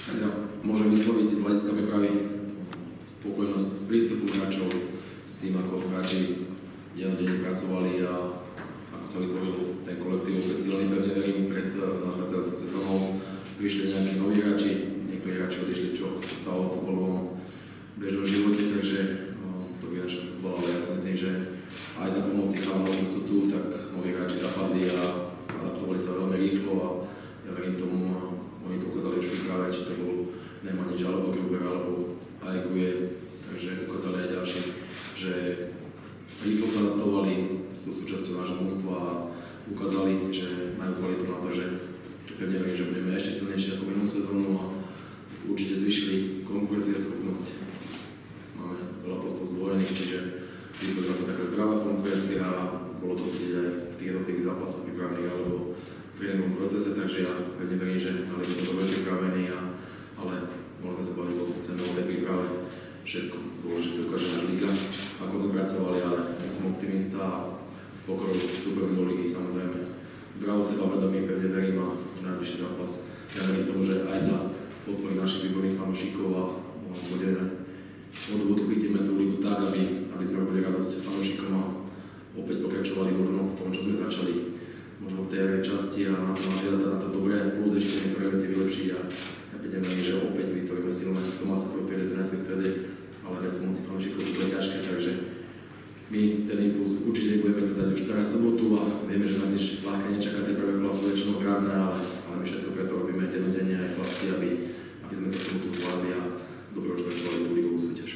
Ja môžem vysloviť z hľadiska prípravy spokojnosť s prístupom hráčov, s tým, ako hráči dennodenne pracovali a ako sa vytvoril ten kolektív opäť silný, pevne verím, pred nadchádzajúcou sezónou. Prišli nejakí noví hráči, niektorí hráči odišli, čo sa stalo v futbalovom bežnom živote, takže to vynáša futbal, ale ja si myslím, že aj za pomoci chalanov, čo sú tu, tak noví hráči zapadli a adaptovali sa veľmi rýchlo a ja verím tomu, oni to ukázali už v príprave, či to bol Nemanič alebo Gruber alebo aj Guje, takže ukázali aj ďalší, že rýchlo sa adaptovali, sú súčasťou nášho mužstva a ukázali, že majú kvalitu na to, že pevne verím, že budeme ešte silnejšie ako minulú sezónu a určite zvyšili konkurencieschopnosť. Máme veľa postov zdvojených, čiže vytvorila sa taká zdravá konkurencia a bolo to cítiť aj v tých jednotlivých zápasoch pripravených alebo v tréningovom procese, takže ja pevne verím, že mali sme dobre pripravení, ale môžeme sa baviť o cenovej príprave. Všetko dôležité ukáže náš liga, ako sme pracovali, ale ja som optimista a s pokorou vstúpim do ligy, samozrejme. Zdravo sebavedomie, pevne verím a najbližší zápas. Ja verím tomu, že aj za podpory našich výborných fanúšikov a budeme od úvodu chytíme tú ligu tak, aby sme robili radosť fanúšikom a opäť pokračovali možno v tom, čo sme začali možno v tej časti a naviazať na to dobré, plus ešte niektoré veci vylepšiť a ja pevne verím, že opäť vytvoríme silné domáce prostredie, trénerské strede, ale bez pomoci fanúšikov to bude ťažké, takže my ten impuls určite budeme chcieť dať už teraz sobotu a vieme, že nás nič ľahké nečaká tie prvé kola sú väčšinou zradné, ale my všetko preto robíme dennodenne aj chlapci, aby sme to sobotu zvládli a dobre odštartovali tú ligovú súťaž.